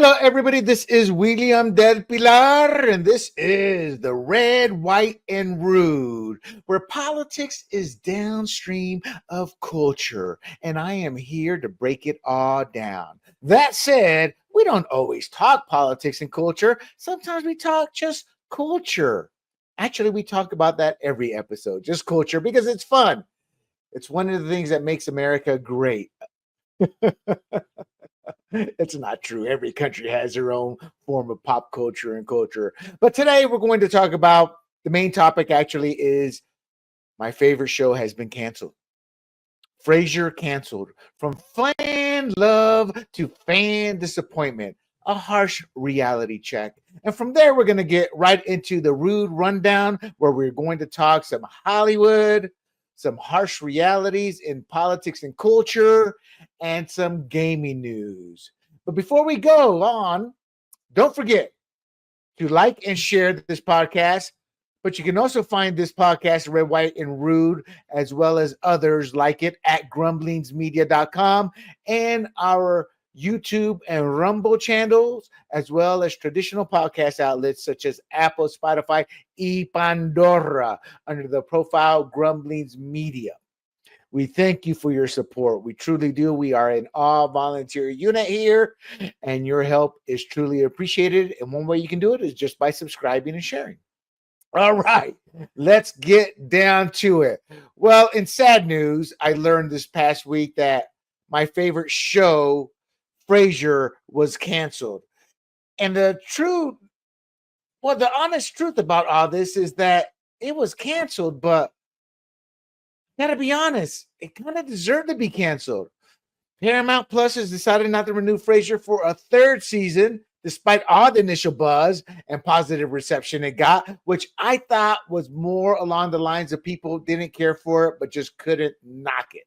Hello, everybody. This is William Del Pilar, and this is the Red, White, and Rude, where politics is downstream of culture, and I am here to break it all down. That said, we don't always talk politics and culture. Sometimes we talk just culture. Actually, we talk about that every episode, just culture, because it's fun. It's one of the things that makes America great. It's not true. Every country has their own form of pop culture and culture. But today we're going to talk about the main topic actually is my favorite show has been canceled. Frasier canceled from fan love to fan disappointment. A harsh reality check. And from there, we're going to get right into the rude rundown where we're going to talk some Hollywood, some harsh realities in politics and culture, and some gaming news. But before we go on, don't forget to like and share this podcast. But you can also find this podcast, Red, White, and Rude, as well as others like it at grumblingsmedia.com and our YouTube and Rumble channels, as well as traditional podcast outlets such as Apple, Spotify, y Pandora under the profile Grumblings Media. We thank you for your support. We truly do. We are an all-volunteer unit here, and your help is truly appreciated. And one way you can do it is just by subscribing and sharing. All right, let's get down to it. Well, in sad news, I learned this past week that my favorite show, Frasier, was canceled. And the honest truth about all this is that it was canceled, but gotta be honest, it kind of deserved to be canceled. Paramount Plus has decided not to renew Frasier for a third season, despite all the initial buzz and positive reception it got, which I thought was more along the lines of people didn't care for it, but just couldn't knock it.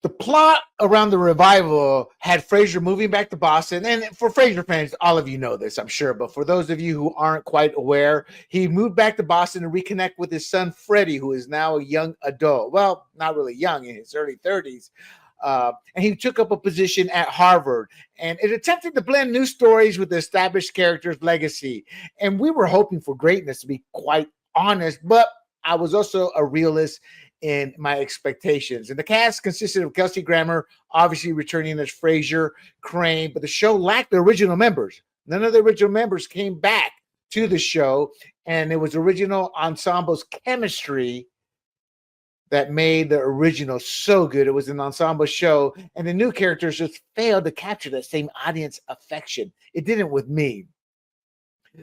The plot around the revival had Frasier moving back to Boston. And for Frasier fans, all of you know this, I'm sure. But for those of you who aren't quite aware, he moved back to Boston to reconnect with his son, Freddie, who is now a young adult. Well, not really young, in his early 30s. And he took up a position at Harvard. And it attempted to blend new stories with the established character's legacy. And we were hoping for greatness, to be quite honest. But I was also a realist in my expectations. And the cast consisted of Kelsey Grammer, obviously returning as Frasier Crane, but the show lacked the original members. None of the original members came back to the show, and it was original ensemble's chemistry that made the original so good. It was an ensemble show, and the new characters just failed to capture that same audience affection. It didn't with me.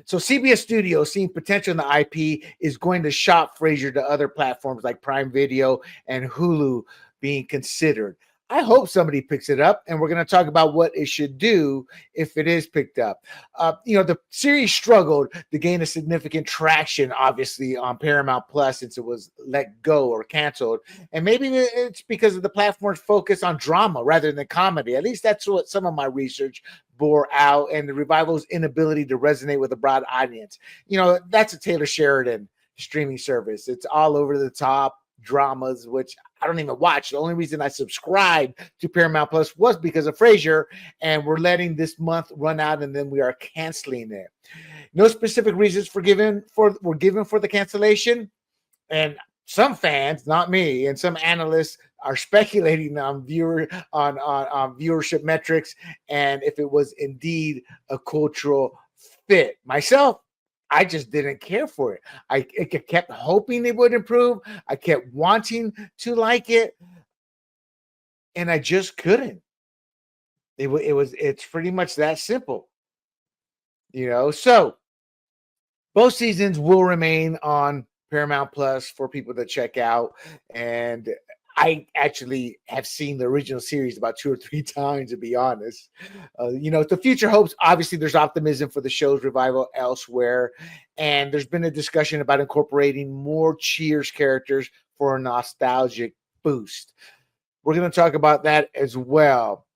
So CBS Studios, seeing potential in the IP, is going to shop Frasier to other platforms like Prime Video and Hulu being considered. I hope somebody picks it up, and we're going to talk about what it should do if it is picked up. The series struggled to gain a significant traction, obviously, on Paramount Plus since it was let go or canceled. And maybe it's because of the platform's focus on drama rather than comedy. At least that's what some of my research bore out, and the revival's inability to resonate with a broad audience. That's a Taylor Sheridan streaming service. It's all over the top dramas, which I don't even watch. The only reason I subscribed to Paramount Plus was because of Frasier, and we're letting this month run out, and then we are canceling it. No specific reasons were given for the cancellation, and some fans, not me, and some analysts are speculating on viewership metrics and if it was indeed a cultural fit. Myself, I just didn't care for it. I kept hoping it would improve. I kept wanting to like it, and I just couldn't. It's pretty much that simple, So both seasons will remain on Paramount Plus for people to check out, and I actually have seen the original series about 2 or 3 times, to be honest. The future hopes, obviously there's optimism for the show's revival elsewhere. And there's been a discussion about incorporating more Cheers characters for a nostalgic boost. We're going to talk about that as well.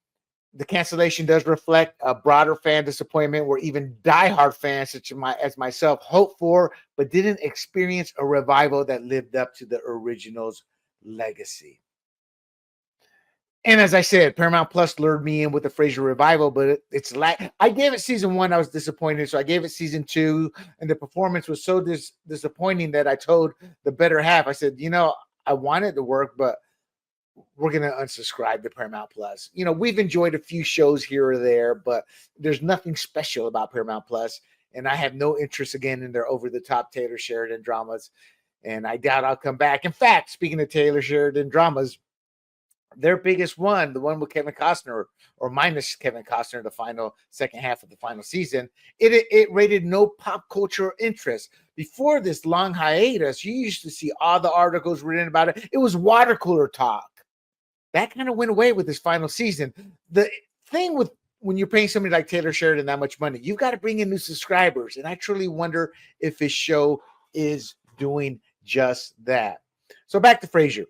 The cancellation does reflect a broader fan disappointment where even diehard fans such as myself hoped for, but didn't experience a revival that lived up to the original's legacy. And as I said, Paramount Plus lured me in with the Frasier revival, but I gave it season 1. I was disappointed, so I gave it season 2, and the performance was so disappointing that I told the better half, I said, I want it to work, but we're going to unsubscribe to Paramount Plus. We've enjoyed a few shows here or there, but there's nothing special about Paramount Plus, and I have no interest again in their over-the-top Taylor Sheridan dramas, and I doubt I'll come back. In fact, speaking of Taylor Sheridan dramas, their biggest one, the one with Kevin Costner, or minus Kevin Costner, the second half of the final season, it rated no pop culture interest. Before this long hiatus, you used to see all the articles written about it. It was water cooler talk. That kind of went away with this final season. The thing with when you're paying somebody like Taylor Sheridan that much money, you've got to bring in new subscribers. And I truly wonder if his show is doing just that. So back to Frasier.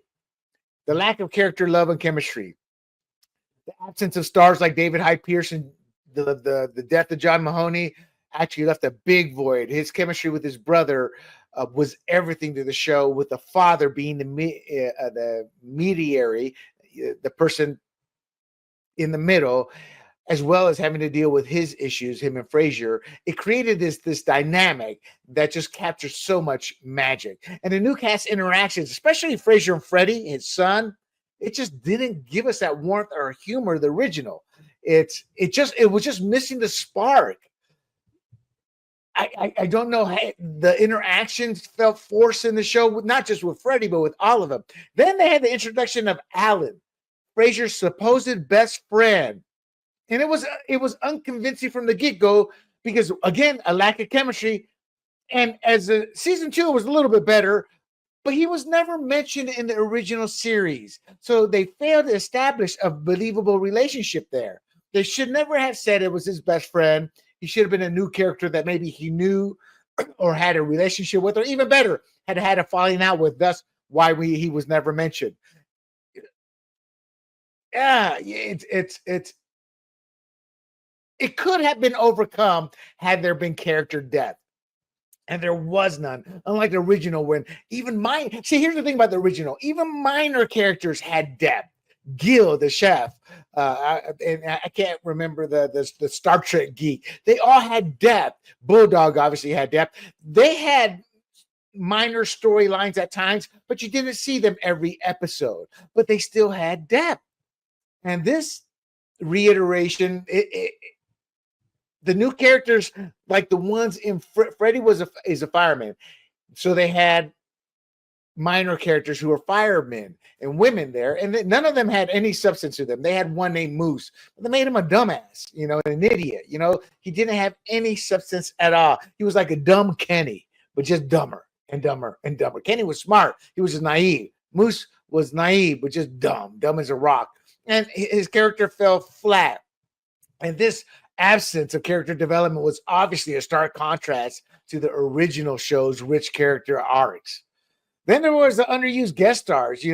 The lack of character, love, and chemistry. The absence of stars like David Hyde Pierce and the death of John Mahoney actually left a big void. His chemistry with his brother was everything to the show, with the father being the mediary, the person in the middle, as well as having to deal with his issues, him and Frasier. It created this dynamic that just captures so much magic. And the new cast interactions, especially Frasier and Freddie, his son, it just didn't give us that warmth or humor the original. It was just missing the spark. I don't know how the interactions felt forced in the show, not just with Freddie, but with all of them. Then they had the introduction of Alan, Frasier's supposed best friend. And it was unconvincing from the get-go because, again, a lack of chemistry. And as season 2 was a little bit better, but he was never mentioned in the original series. So they failed to establish a believable relationship there. They should never have said it was his best friend. He should have been a new character that maybe he knew or had a relationship with, or even better, had a falling out with. Thus, why he was never mentioned. Yeah, it could have been overcome had there been character depth. And there was none, unlike the original when here's the thing about the original. Even minor characters had depth. Gil, the chef, and I can't remember the Star Trek geek. They all had depth. Bulldog obviously had depth. They had minor storylines at times, but you didn't see them every episode. But they still had depth. And this reiteration, the new characters, like the ones in Freddie is a fireman, so they had minor characters who were firemen and women there, and none of them had any substance to them. They had one named Moose, but they made him a dumbass, an idiot. He didn't have any substance at all. He was like a dumb Kenny, but just dumber and dumber and dumber. Kenny was smart. He was just naive. Moose was naive, but just dumb as a rock. And his character fell flat. And this absence of character development was obviously a stark contrast to the original show's rich character arcs. Then there was the underused guest stars.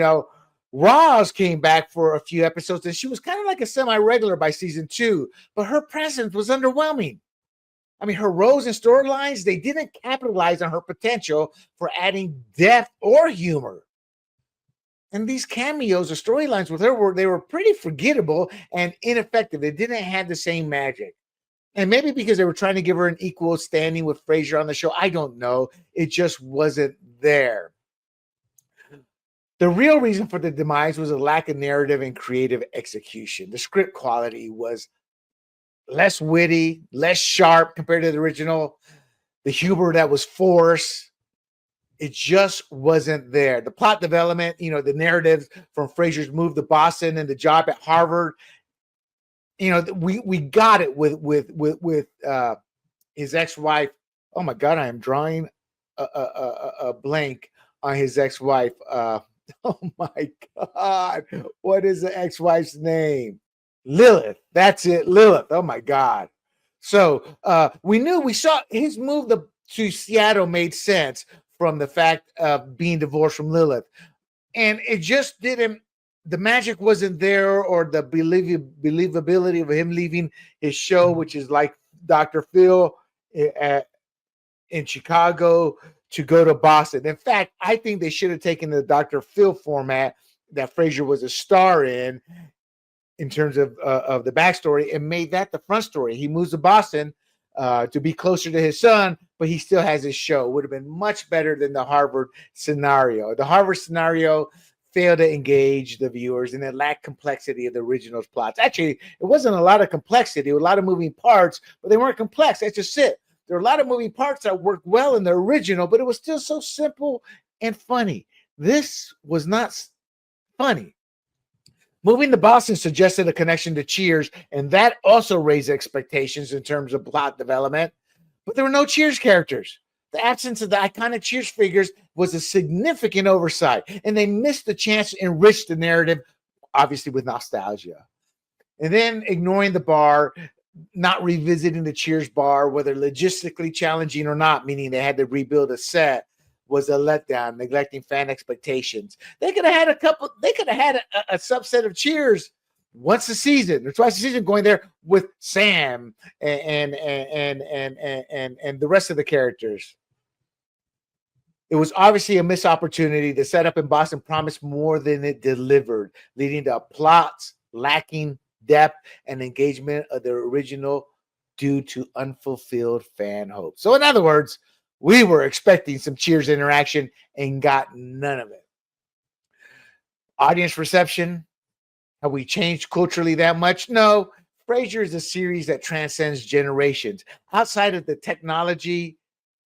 Roz came back for a few episodes, and she was kind of like a semi-regular by season 2, but her presence was underwhelming. I mean, her roles and storylines, they didn't capitalize on her potential for adding depth or humor. And these cameos or storylines with her were pretty forgettable and ineffective. They didn't have the same magic. And maybe because they were trying to give her an equal standing with Frasier on the show. I don't know. It just wasn't there. The real reason for the demise was a lack of narrative and creative execution. The script quality was less witty, less sharp compared to the original. The humor that was forced, it just wasn't there. The plot development, the narrative from Frasier's move to Boston and the job at Harvard, we got it with his ex-wife. Oh my God, I am drawing a blank on his ex-wife. Oh my God, what is the ex-wife's name? Lilith. That's it, Lilith. Oh my God. So we saw his move to Seattle made sense from the fact of being divorced from Lilith. And it just didn't, the magic wasn't there, or the believability of him leaving his show, which is like Dr. Phil in Chicago, to go to Boston. In fact, I think they should have taken the Dr. Phil format that Frasier was a star in in terms of the backstory and made that the front story. He moves to Boston to be closer to his son, but he still has his show. Would have been much better than the Harvard scenario. The Harvard scenario failed to engage the viewers and it lacked complexity of the original's plots. Actually, it wasn't a lot of complexity, a lot of moving parts, but they weren't complex. That's just it. There were a lot of moving parts that worked well in the original, but it was still so simple and funny. This was not funny. Moving to Boston suggested a connection to Cheers, and that also raised expectations in terms of plot development. But there were no Cheers characters. The absence of the iconic Cheers figures was a significant oversight, and they missed the chance to enrich the narrative, obviously with nostalgia. And then ignoring the bar, not revisiting the Cheers bar, whether logistically challenging or not, meaning they had to rebuild a set, was a letdown, neglecting fan expectations. They could have had a subset of Cheers once a season or twice a season going there with Sam and the rest of the characters. It was obviously a missed opportunity. The setup in Boston promised more than it delivered, leading to plots lacking depth and engagement of the original due to unfulfilled fan hopes. So in other words, we were expecting some Cheers interaction and got none of it. Audience reception, have we changed culturally that much? No. Frasier is a series that transcends generations. Outside of the technology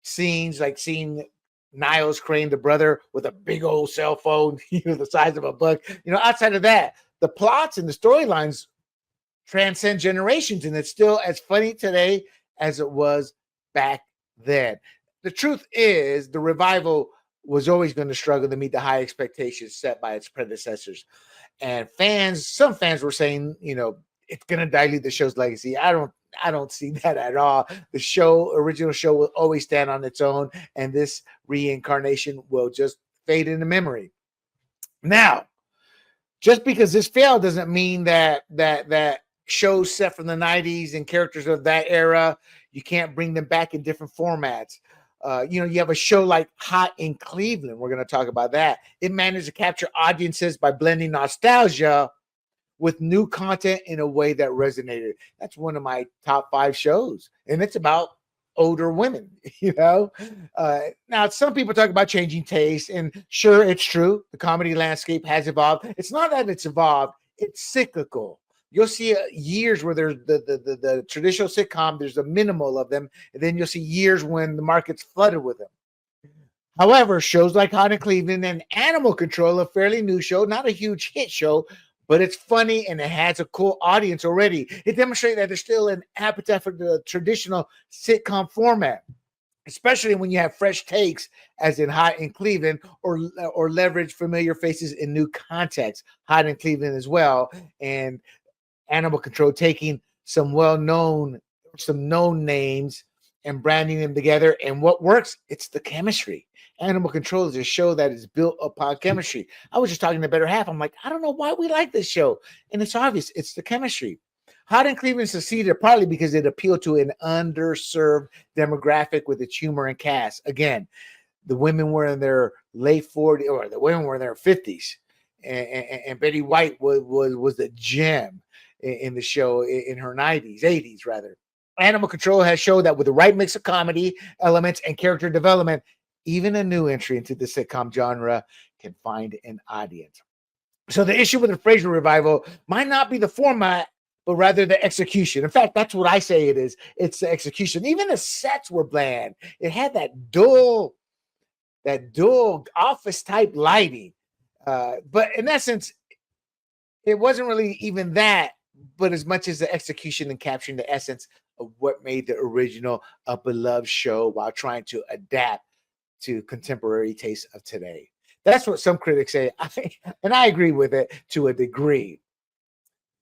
scenes, like seeing Niles Crane, the brother, with a big old cell phone, the size of a book. Outside of that, the plots and the storylines transcend generations, and it's still as funny today as it was back then. The truth is, the revival was always going to struggle to meet the high expectations set by its predecessors. And some fans were saying, it's going to dilute the show's legacy. I don't see that at all. The original show will always stand on its own, and this reincarnation will just fade into memory. Now, just because this failed doesn't mean that shows set from the 90s and characters of that era, you can't bring them back in different formats. You have a show like Hot in Cleveland. We're going to talk about that. It managed to capture audiences by blending nostalgia with new content in a way that resonated. That's one of my top 5 shows, and it's about older women. Now some people talk about changing taste, and sure, it's true. The comedy landscape has evolved. It's not that it's evolved; it's cyclical. You'll see years where there's the traditional sitcom, there's a minimal of them, and then you'll see years when the market's flooded with them. However, shows like Hot in Cleveland and Animal Control, a fairly new show, not a huge hit show, but it's funny and it has a cool audience already. It demonstrates that there's still an appetite for the traditional sitcom format, especially when you have fresh takes, as in Hot in Cleveland, or leverage familiar faces in new contexts. Hot in Cleveland as well, and Animal Control taking some known names and branding them together. And what works? It's the chemistry. Animal Control is a show that is built upon chemistry. I was just talking to Better Half. I'm like, I don't know why we like this show. And it's obvious. It's the chemistry. Hot in Cleveland succeeded partly because it appealed to an underserved demographic with its humor and cast. Again, the women were in their late 40s, or the women were in their 50s. And Betty White was the gem in the show in her 80s rather. Animal Control has shown that with the right mix of comedy elements and character development, even a new entry into the sitcom genre can find an audience. So the issue with the Frasier revival might not be the format, but rather the execution. In fact, that's what I say it is. It's the execution. Even the sets were bland. It had that dual office type lighting. But in essence, it wasn't really even that, but as much as the execution and capturing the essence of what made the original a beloved show while trying to adapt to contemporary tastes of today. That's what some critics say, and I agree with it to a degree.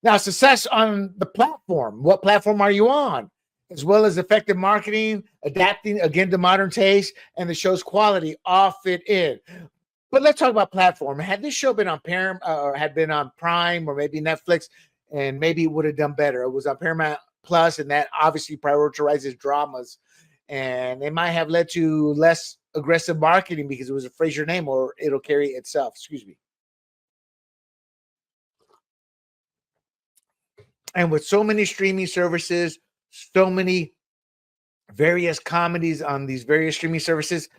Now, success on the platform. What platform are you on? As well as effective marketing, adapting again to modern taste, and the show's quality all fit in. But let's talk about platform. Had this show been on Paramount or had been on Prime or maybe Netflix, and maybe it would have done better. It was on Paramount Plus, and that obviously prioritizes dramas, and it might have led to less aggressive marketing because it was a Frasier name, or it'll carry itself. Excuse me. And with so many streaming services, so many various comedies on these various streaming services,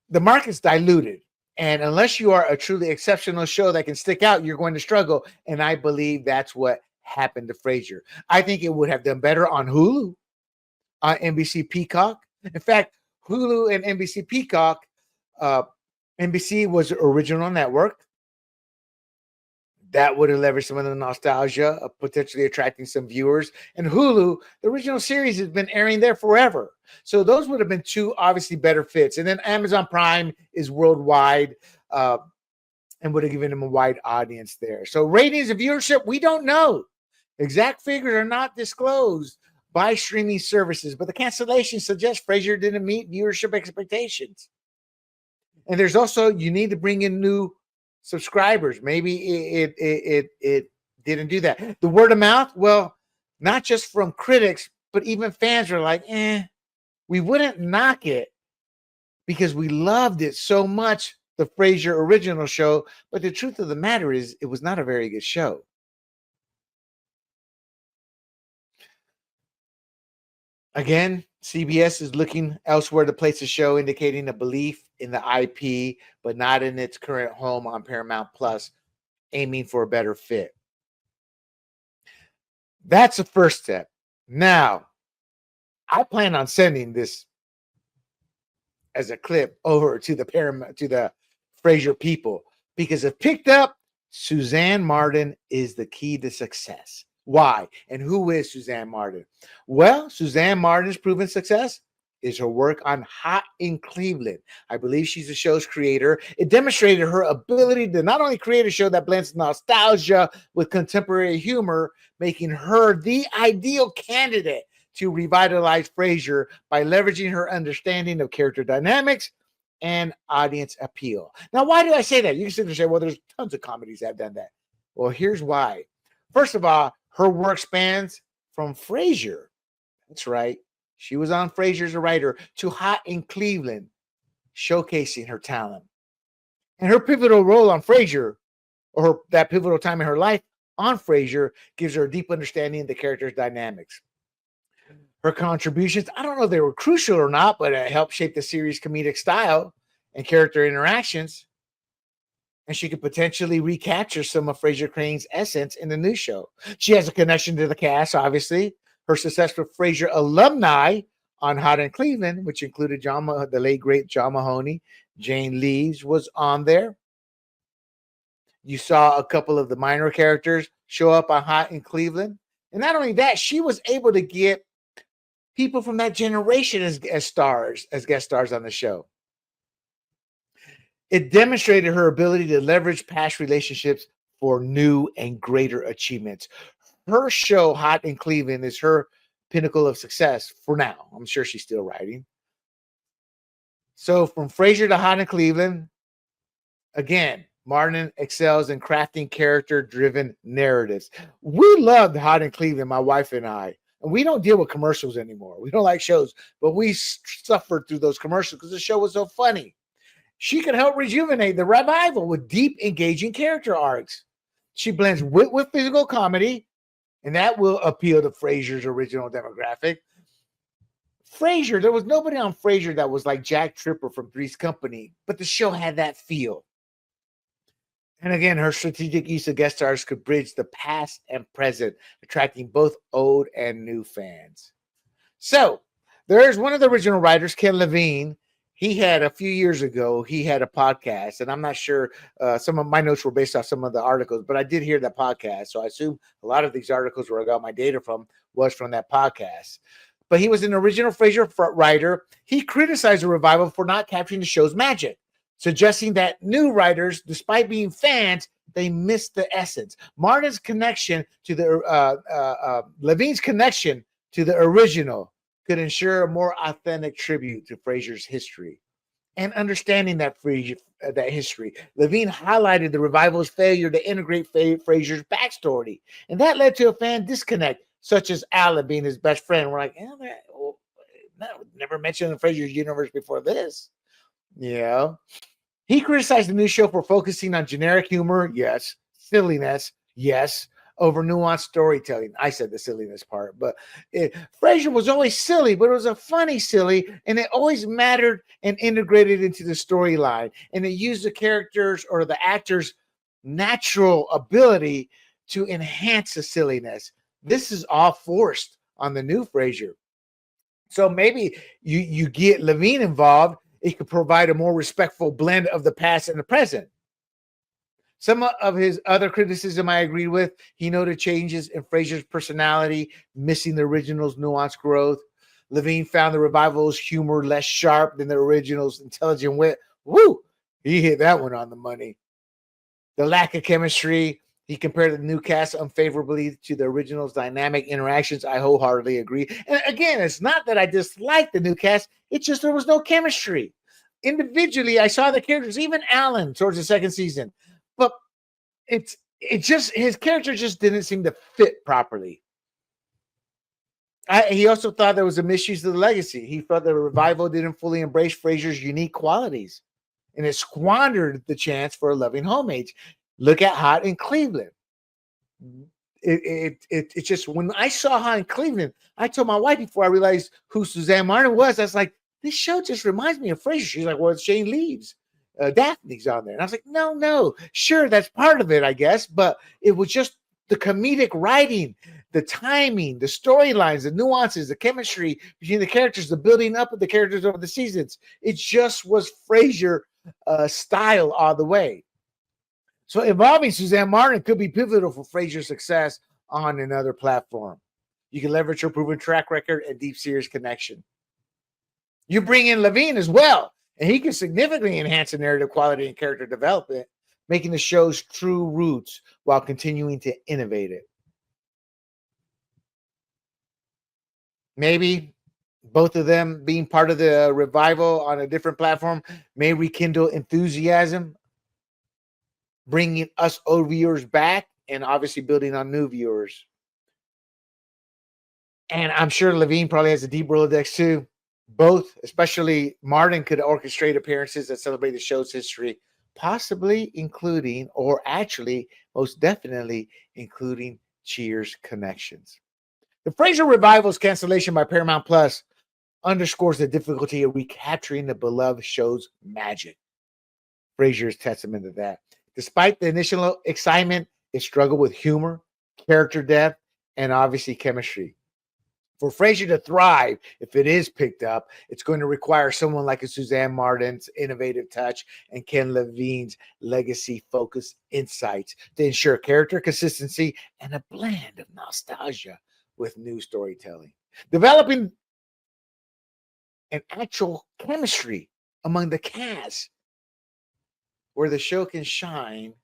the market's diluted. And unless you are a truly exceptional show that can stick out, you're going to struggle. And I believe that's what happened to Frasier. I think it would have done better on Hulu, on NBC Peacock. In fact, Hulu and NBC Peacock, NBC was the original network. That would have leveraged some of the nostalgia of potentially attracting some viewers. And Hulu, the original series has been airing there forever. So those would have been two obviously better fits. And then Amazon Prime is worldwide and would have given them a wide audience there. So ratings and viewership, we don't know. Exact figures are not disclosed by streaming services, but the cancellation suggests Frasier didn't meet viewership expectations. And there's also, you need to bring in new subscribers. Maybe it didn't do that. The word of mouth, well, not just from critics, but even fans are like, we wouldn't knock it because we loved it so much, the Frasier original show. But the truth of the matter is, it was not a very good show. Again, CBS is looking elsewhere to place the show, indicating a belief in the IP, but not in its current home on Paramount Plus, aiming for a better fit. That's the first step. Now, I plan on sending this as a clip over to the Frasier people, because if picked up, Suzanne Martin is the key to success. Why? And who is Suzanne Martin? Well, Suzanne Martin's proven success is her work on Hot in Cleveland. I believe she's the show's creator. It demonstrated her ability to not only create a show that blends nostalgia with contemporary humor, making her the ideal candidate to revitalize Frasier by leveraging her understanding of character dynamics and audience appeal. Now, why do I say that? You can sit there and say, well, there's tons of comedies that have done that. Well, here's why. First of all, her work spans from Frasier. That's right. She was on Frasier as a writer to Hot in Cleveland, showcasing her talent. And her pivotal role on Frasier, or that pivotal time in her life on Frasier, gives her a deep understanding of the character's dynamics. Her contributions, I don't know if they were crucial or not, but it helped shape the series' comedic style and character interactions. And she could potentially recapture some of Frasier Crane's essence in the new show. She has a connection to the cast, obviously. Her success with Frasier alumni on Hot in Cleveland, which included the late, great John Mahoney, Jane Leeves was on there. You saw a couple of the minor characters show up on Hot in Cleveland. And not only that, she was able to get people from that generation as guest stars on the show. It demonstrated her ability to leverage past relationships for new and greater achievements. Her show, Hot in Cleveland, is her pinnacle of success for now. I'm sure she's still writing. So from Frasier to Hot in Cleveland, again, Martin excels in crafting character-driven narratives. We loved Hot in Cleveland, my wife and I. And we don't deal with commercials anymore. We don't like shows, but we suffered through those commercials because the show was so funny. She could help rejuvenate the revival with deep, engaging character arcs. She blends wit with physical comedy, and that will appeal to Frasier's original demographic. Frasier, there was nobody on Frasier that was like Jack Tripper from Three's Company, but the show had that feel. And again, her strategic use of guest stars could bridge the past and present, attracting both old and new fans. So, there's one of the original writers, Ken Levine. He had a few years ago, he had a podcast, and I'm not sure, some of my notes were based off some of the articles, but I did hear that podcast. So I assume a lot of these articles where I got my data from was from that podcast. But he was an original Frasier writer. He criticized the revival for not capturing the show's magic, suggesting that new writers, despite being fans, they missed the essence. Martin's connection to the Levine's connection to the original could ensure a more authentic tribute to Frasier's history. And understanding that history, Levine highlighted the revival's failure to integrate Frasier's backstory, and that led to a fan disconnect, such as Alan being his best friend. We're like, never mentioned in Frasier's universe before this. You know, he criticized the new show for focusing on generic humor, yes, silliness, yes, over nuanced storytelling. I said the silliness part, but Frasier was always silly, but it was a funny silly, and it always mattered and integrated into the storyline. And it used the characters or the actors' natural ability to enhance the silliness. This is all forced on the new Frasier. So maybe you get Levine involved, it could provide a more respectful blend of the past and the present. Some of his other criticism I agreed with. He noted changes in Frasier's personality, missing the original's nuanced growth. Levine found the revival's humor less sharp than the original's intelligent wit. Woo! He hit that one on the money. The lack of chemistry. He compared the new cast unfavorably to the original's dynamic interactions. I wholeheartedly agree. And again, it's not that I dislike the new cast. It's just there was no chemistry. Individually, I saw the characters, even Alan, towards the second season. But it just, his character just didn't seem to fit properly. He also thought there was a misuse of the legacy. He felt the revival didn't fully embrace Frasier's unique qualities, and it squandered the chance for a loving homage. Look at Hot in Cleveland. It just, when I saw Hot in Cleveland, I told my wife before I realized who Suzanne Martin was, I was like, this show just reminds me of Frasier. She's like, well, it's Shane Leaves. Daphne's on there. And I was like, no, sure, that's part of it, I guess. But it was just the comedic writing, the timing, the storylines, the nuances, the chemistry between the characters, the building up of the characters over the seasons. It just was Frasier style all the way. So involving Suzanne Martin could be pivotal for Frasier's success on another platform. You can leverage her proven track record and deep serious connection. You bring in Levine as well, and he can significantly enhance the narrative quality and character development, making the show's true roots while continuing to innovate it. Maybe both of them being part of the revival on a different platform may rekindle enthusiasm, bringing us old viewers back and obviously building on new viewers. And I'm sure Levine probably has a deep Rolodex too. Both, especially Martin, could orchestrate appearances that celebrate the show's history, possibly including, or actually, most definitely, including Cheers connections. The Frasier revival's cancellation by Paramount Plus underscores the difficulty of recapturing the beloved show's magic. Frasier is testament to that. Despite the initial excitement, it struggled with humor, character depth, and obviously chemistry. For Frasier to thrive, if it is picked up, it's going to require someone like a Suzanne Martin's innovative touch and Ken Levine's legacy-focused insights to ensure character consistency and a blend of nostalgia with new storytelling. Developing an actual chemistry among the cast where the show can shine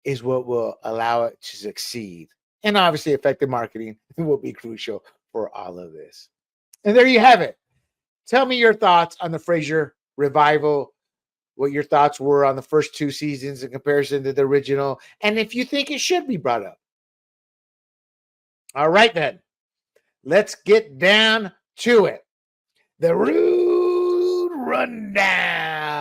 is what will allow it to succeed. And obviously, effective marketing will be crucial for all of this. And there you have it. Tell me your thoughts on the Frasier revival, what your thoughts were on the first two seasons in comparison to the original, and if you think it should be brought up. All right, then. Let's get down to it. The Rude Rundown.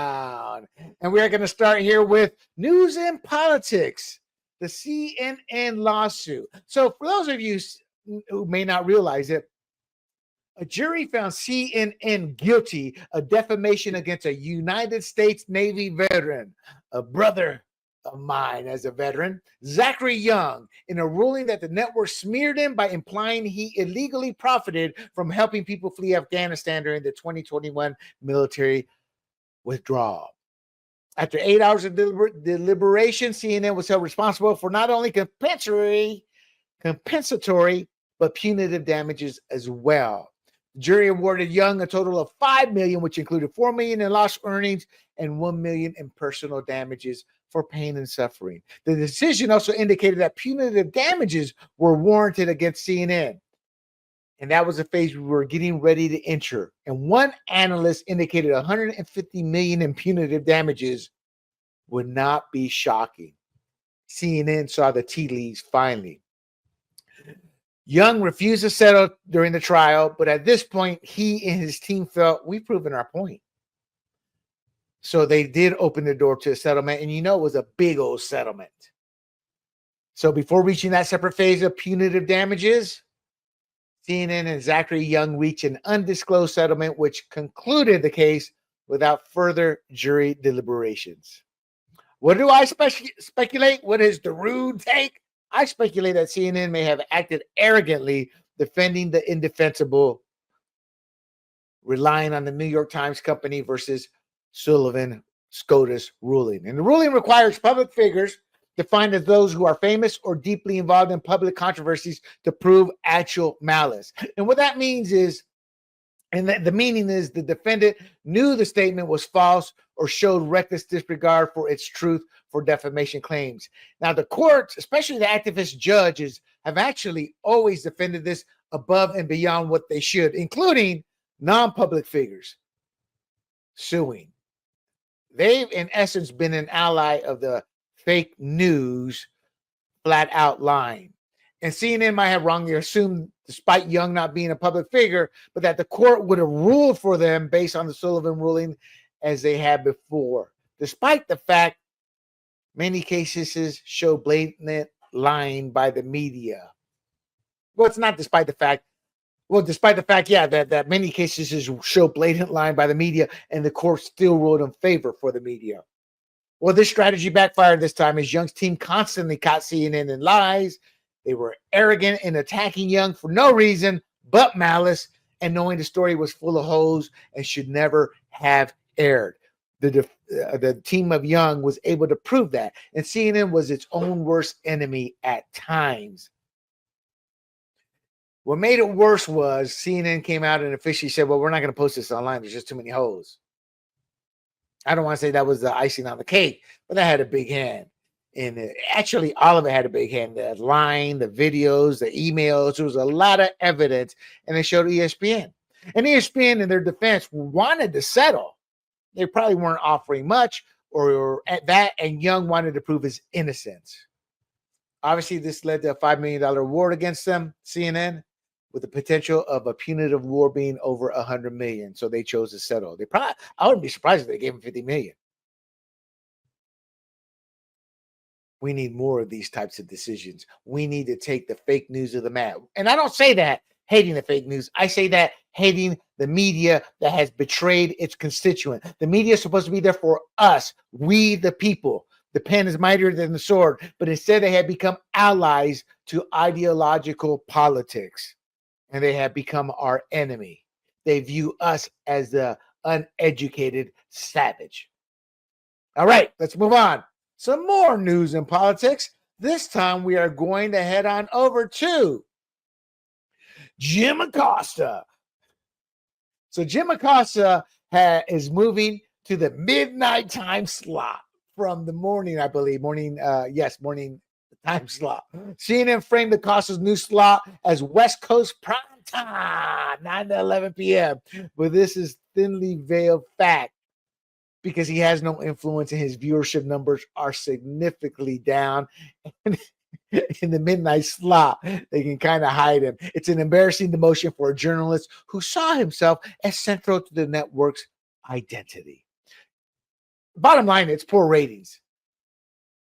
And we are going to start here with news and politics, the CNN lawsuit. So for those of you who may not realize it, a jury found CNN guilty of defamation against a United States Navy veteran, a brother of mine as a veteran, Zachary Young, in a ruling that the network smeared him by implying he illegally profited from helping people flee Afghanistan during the 2021 military withdrawal. After 8 hours of deliberation, CNN was held responsible for not only compensatory, but punitive damages as well. The jury awarded Young a total of $5 million, which included $4 million in lost earnings and $1 million in personal damages for pain and suffering. The decision also indicated that punitive damages were warranted against CNN. And that was a phase we were getting ready to enter. And one analyst indicated $150 million in punitive damages would not be shocking. CNN saw the tea leaves finally. Young refused to settle during the trial, but at this point, he and his team felt we've proven our point. So they did open the door to a settlement, and it was a big old settlement. So before reaching that separate phase of punitive damages, CNN and Zachary Young reached an undisclosed settlement which concluded the case without further jury deliberations. What do I speculate? What is the rude take? I speculate that CNN may have acted arrogantly, defending the indefensible, relying on the New York Times Company versus Sullivan SCOTUS ruling. And the ruling requires public figures defined as those who are famous or deeply involved in public controversies to prove actual malice. And what that means is, and the meaning is the defendant knew the statement was false or showed reckless disregard for its truth for defamation claims. Now, the courts, especially the activist judges, have actually always defended this above and beyond what they should, including non-public figures suing. They've, in essence, been an ally of the fake news flat out lying. And CNN might have wrongly assumed, despite Young not being a public figure, but that the court would have ruled for them based on the Sullivan ruling as they had before. Despite the fact many cases show blatant lying by the media. Well, it's not despite the fact. Well, despite the fact, yeah, that many cases show blatant lying by the media, and the court still ruled in favor for the media. Well, this strategy backfired this time as Young's team constantly caught CNN in lies. They were arrogant in attacking Young for no reason but malice and knowing the story was full of holes and should never have aired. The team of Young was able to prove that, and CNN was its own worst enemy at times. What made it worse was CNN came out and officially said, well, we're not going to post this online. There's just too many holes. I don't want to say that was the icing on the cake, but that had a big hand. And actually, all of it had a big hand. The line, the videos, the emails. There was a lot of evidence, and they showed ESPN. And ESPN, in their defense, wanted to settle. They probably weren't offering much, or at that, and Young wanted to prove his innocence. Obviously, this led to a $5 million reward against them, CNN, with the potential of a punitive war being over $100 million. So they chose to settle. I wouldn't be surprised if they gave him $50 million. We need more of these types of decisions. We need to take the fake news of the mat. And I don't say that hating the fake news. I say that hating the media that has betrayed its constituent. The media is supposed to be there for us, we the people. The pen is mightier than the sword, but instead they have become allies to ideological politics, and they have become our enemy. They view us as the uneducated savage. All right, let's move on. Some more news and politics. This time we are going to head on over to Jim Acosta. So Jim Acosta is moving to the midnight time slot from the morning, I believe. Morning time slot. CNN framed Acosta's new slot as West Coast prime time, 9 to 11 p.m. But this is thinly veiled fact, because he has no influence and his viewership numbers are significantly down. In the midnight slot, they can kind of hide him. It's an embarrassing demotion for a journalist who saw himself as central to the network's identity. Bottom line, it's poor ratings.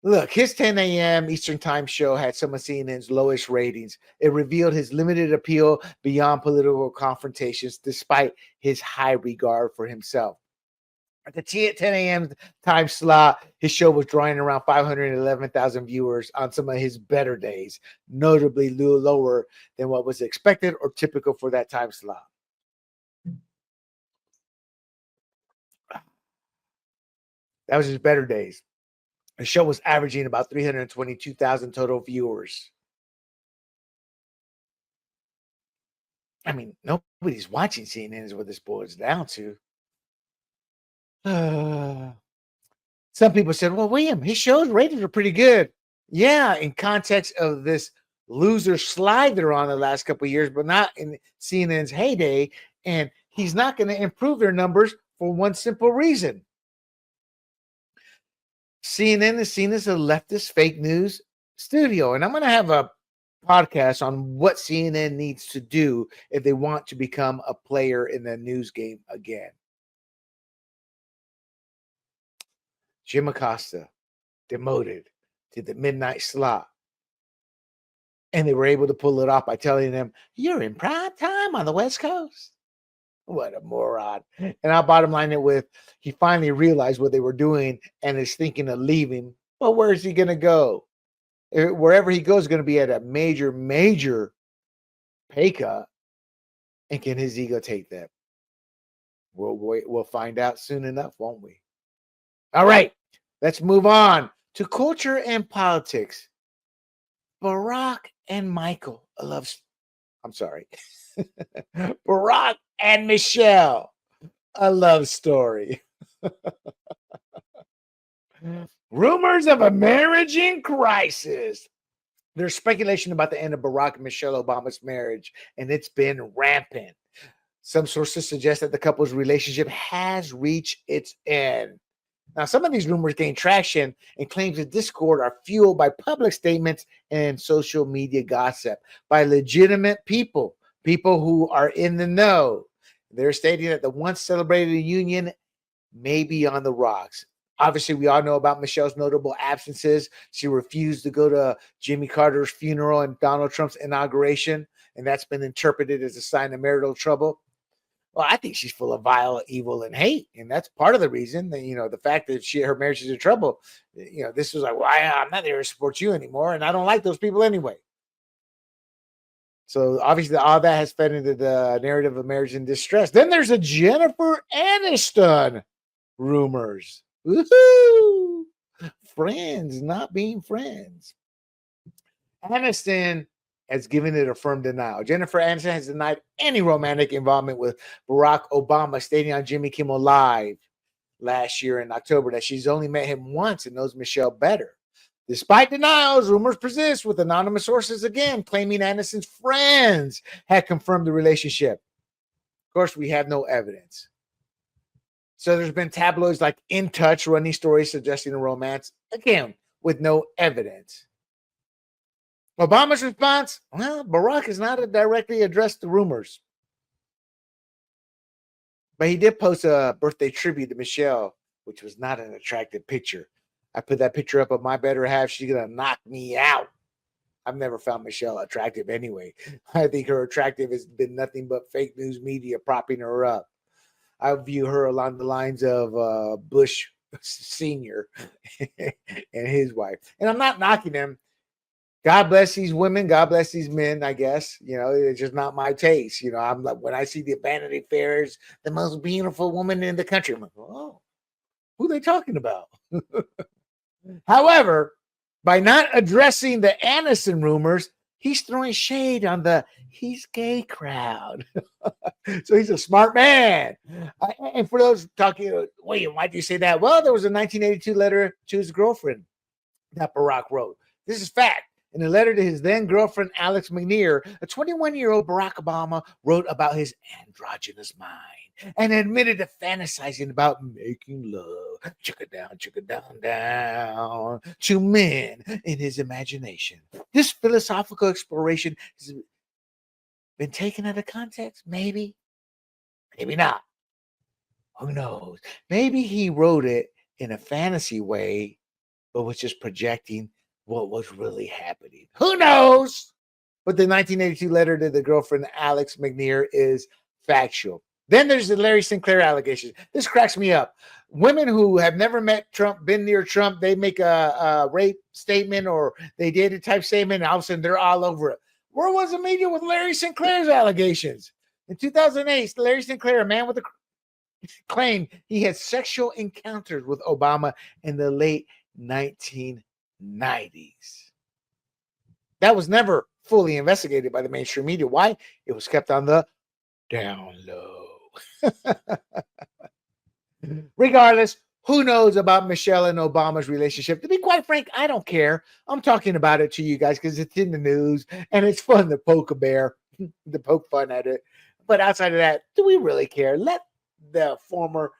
Look, his 10 a.m. Eastern Time show had some of CNN's lowest ratings. It revealed his limited appeal beyond political confrontations, despite his high regard for himself. At the 10 a.m. time slot, his show was drawing around 511,000 viewers on some of his better days, notably lower than what was expected or typical for that time slot. That was his better days. The show was averaging about 322,000 total viewers. I mean, nobody's watching CNN is what this boils down to. Some people said, well, William, his show's ratings are pretty good. Yeah, in context of this loser slide they're on the last couple of years, but not in CNN's heyday. And he's not going to improve their numbers for one simple reason. CNN is seen as a leftist fake news studio. And I'm going to have a podcast on what CNN needs to do if they want to become a player in the news game again. Jim Acosta demoted to the midnight slot And they were able to pull it off by telling him, "You're in prime time on the West Coast." What a moron. And I'll bottom line it with, he finally realized what they were doing and is thinking of leaving. But where is he going to go? Wherever he goes is going to be at a major, major pay cut. And can his ego take that? We'll find out soon enough, won't we? All right, let's move on to culture and politics. Barack and Michael, I'm sorry. Barack and Michelle, a love story. Rumors of a marriage in crisis. There's speculation about the end of Barack and Michelle Obama's marriage, and it's been rampant. Some sources suggest that the couple's relationship has reached its end. Now, some of these rumors gain traction, and claims of discord are fueled by public statements and social media gossip by legitimate people who are in the know. They're stating that the once celebrated union may be on the rocks. Obviously, we all know about Michelle's notable absences. She refused to go to Jimmy Carter's funeral and Donald Trump's inauguration, and that's been interpreted as a sign of marital trouble. Well, I think she's full of vile, evil, and hate, and that's part of the reason. That, the fact that her marriage is in trouble. This was like, well, I'm not there to support you anymore, and I don't like those people anyway. So obviously, all that has fed into the narrative of marriage in distress. Then there's a Jennifer Aniston rumors. Woohoo! Friends not being friends. Aniston has given it a firm denial. Jennifer Aniston has denied any romantic involvement with Barack Obama, stating on Jimmy Kimmel Live last year in October that she's only met him once and knows Michelle better. Despite denials, rumors persist, with anonymous sources again claiming Aniston's friends had confirmed the relationship. Of course, we have no evidence. So there's been tabloids like In Touch running stories suggesting a romance, again, with no evidence. Obama's response? Well, Barack has not directly addressed the rumors. But he did post a birthday tribute to Michelle, which was not an attractive picture. I put that picture up of my better half. She's going to knock me out. I've never found Michelle attractive anyway. I think her attractive has been nothing but fake news media propping her up. I view her along the lines of Bush Sr. and his wife. And I'm not knocking them. God bless these women. God bless these men, I guess. It's just not my taste. I'm like, when I see the Vanity Fair's the most beautiful woman in the country, I'm like, oh, who are they talking about? However, by not addressing the Aniston rumors, he's throwing shade on the he's gay crowd. So he's a smart man. And for those talking, William, why do you say that? Well, there was a 1982 letter to his girlfriend that Barack wrote. This is fact. In a letter to his then girlfriend, Alex McNear, a 21-year-old Barack Obama wrote about his androgynous mind and admitted to fantasizing about making love, chicka down, to men in his imagination. This philosophical exploration has been taken out of context, maybe, maybe not. Who knows? Maybe he wrote it in a fantasy way, but was just projecting what was really happening. Who knows? But the 1982 letter to the girlfriend, Alex McNear, is factual. Then there's the Larry Sinclair allegations. This cracks me up. Women who have never met Trump, been near Trump, they make a rape statement or they did a type statement, and all of a sudden they're all over it. Where was the media with Larry Sinclair's allegations? In 2008, Larry Sinclair, a man with a claimed he had sexual encounters with Obama in the late 1990s. That was never fully investigated by the mainstream media. Why? It was kept on the down low. Regardless, who knows about Michelle and Obama's relationship? To be quite frank, I don't care. I'm talking about it to you guys because it's in the news and it's fun to poke a bear, to poke fun at it. But outside of that, do we really care? Let the former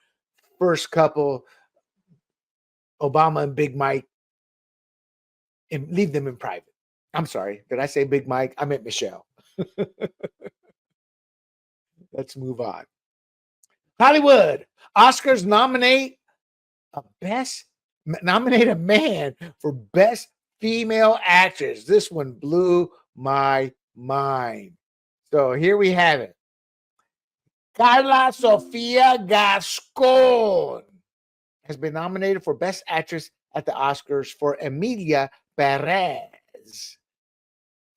first couple, Obama and Big Mike, and leave them in private. I'm sorry. Did I say Big Mike? I meant Michelle. Let's move on. Hollywood. Oscars nominate a man for best female actress. This one blew my mind. So here we have it. Carla Sofia Gascon has been nominated for Best Actress at the Oscars for Emilia Perez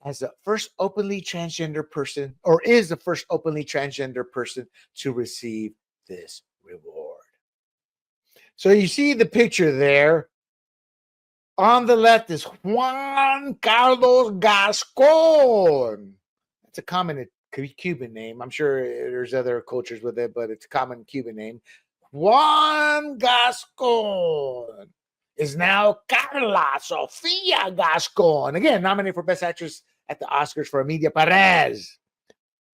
as the first openly transgender person, or is the first openly transgender person to receive this reward. So you see the picture there. On the left is Juan Carlos Gascon. It's a common Cuban name. I'm sure there's other cultures with it, but it's a common Cuban name. Juan Gascon is now Carla Sofia Gascon. Again, nominated for Best Actress at the Oscars for Emilia Perez.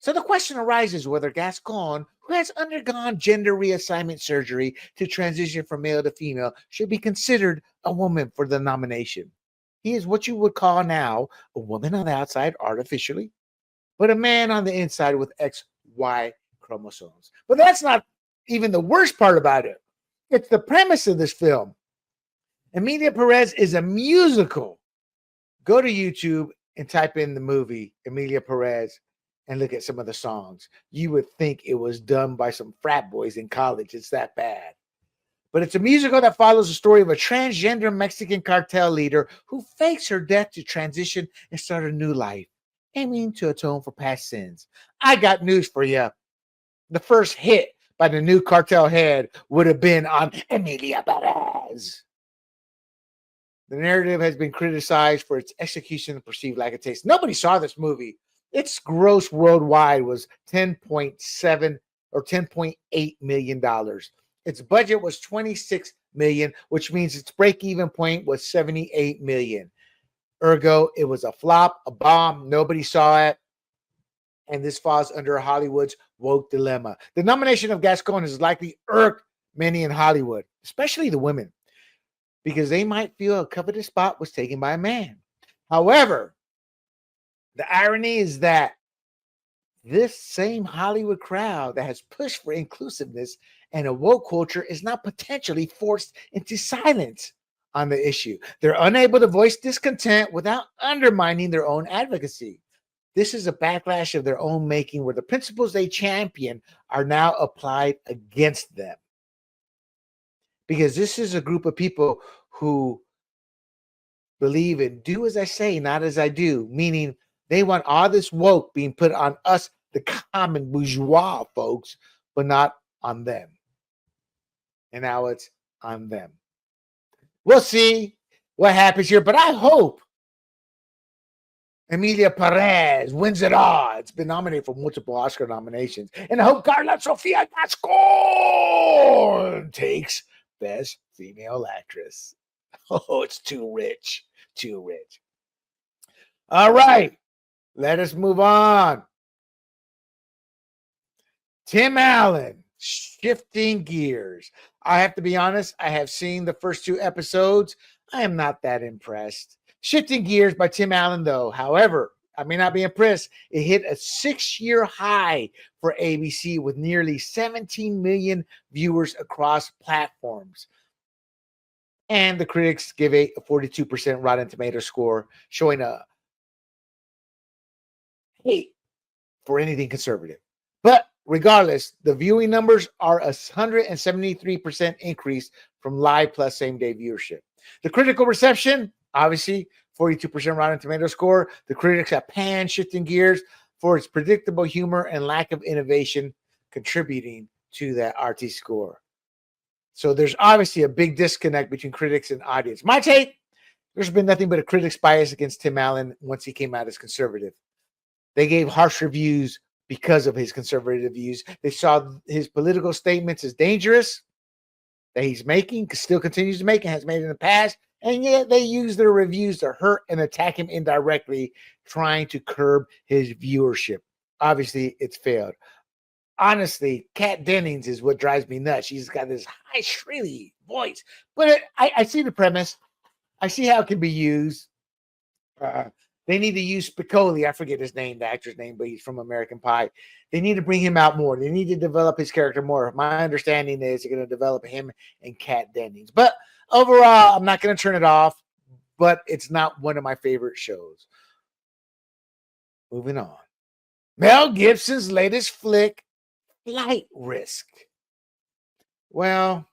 So the question arises whether Gascon, who has undergone gender reassignment surgery to transition from male to female, should be considered a woman for the nomination. He is what you would call now a woman on the outside artificially, but a man on the inside with XY chromosomes. But that's not even the worst part about it. It's the premise of this film. Emilia Perez is a musical. Go to YouTube and type in the movie Emilia Perez and look at some of the songs. You would think it was done by some frat boys in college. It's that bad. But it's a musical that follows the story of a transgender Mexican cartel leader who fakes her death to transition and start a new life, aiming to atone for past sins. I got news for you. The first hit by the new cartel head would have been on Emilia Perez. The narrative has been criticized for its execution and perceived lack of taste. Nobody saw this movie. Its gross worldwide was $10.7 or $10.8 million. Its budget was $26 million, which means its break-even point was $78 million. Ergo, it was a flop, a bomb. Nobody saw it. And this falls under Hollywood's woke dilemma. The nomination of Gascon has likely irked many in Hollywood, especially the women, because they might feel a coveted spot was taken by a man. However, the irony is that this same Hollywood crowd that has pushed for inclusiveness and a woke culture is now potentially forced into silence on the issue. They're unable to voice discontent without undermining their own advocacy. This is a backlash of their own making where the principles they champion are now applied against them. Because this is a group of people who believe in do as I say, not as I do, meaning they want all this woke being put on us, the common bourgeois folks, but not on them. And now it's on them. We'll see what happens here, but I hope Emilia Perez wins it all. It's been nominated for multiple Oscar nominations. And I hope Carla Sofia Gascon takes Best Female Actress. Oh, it's too rich. Too rich. All right. Let us move on. Tim Allen, Shifting Gears. I have to be honest, I have seen the first 2 episodes. I am not that impressed. Shifting Gears by Tim Allen, though. However, I may not be impressed. It hit a 6-year high for ABC with nearly 17 million viewers across platforms. And the critics give a 42% Rotten Tomato score, showing a hate for anything conservative. But regardless, the viewing numbers are a 173% increase from live plus same-day viewership. The critical reception, obviously, 42% Rotten Tomato score. The critics have panned Shifting Gears for its predictable humor and lack of innovation, contributing to that RT score. So there's obviously a big disconnect between critics and audience. My take, there's been nothing but a critic's bias against Tim Allen once he came out as conservative. They gave harsh reviews because of his conservative views. They saw his political statements as dangerous that he's making, still continues to make, and has made in the past. And yet they use their reviews to hurt and attack him indirectly, trying to curb his viewership. Obviously, it's failed. Honestly, Kat Dennings is what drives me nuts. She's got this high, shrilly voice. But I see the premise. I see how it can be used. They need to use Spicoli. I forget his name, the actor's name, but he's from American Pie. They need to bring him out more. They need to develop his character more. My understanding is they're going to develop him and Kat Dennings. But overall, I'm not going to turn it off, but it's not one of my favorite shows. Moving on. Mel Gibson's latest flick, Flight Risk. Well,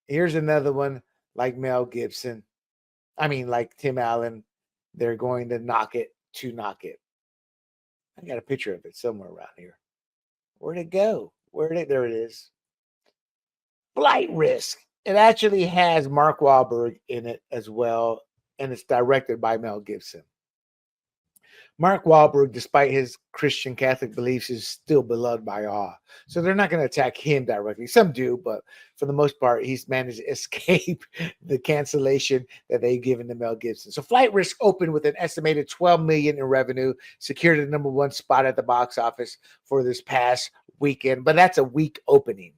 here's another one like Mel Gibson. I mean, like Tim Allen. They're going to knock it to knock it. I got a picture of it somewhere around here. Where'd it go? There it is. Flight Risk. It actually has Mark Wahlberg in it as well, and it's directed by Mel Gibson. Mark Wahlberg, despite his Christian Catholic beliefs, is still beloved by all. So they're not going to attack him directly. Some do, but for the most part, he's managed to escape the cancellation that they've given to Mel Gibson. So Flight Risk opened with an estimated $12 million in revenue, secured the number one spot at the box office for this past weekend, but that's a weak opening.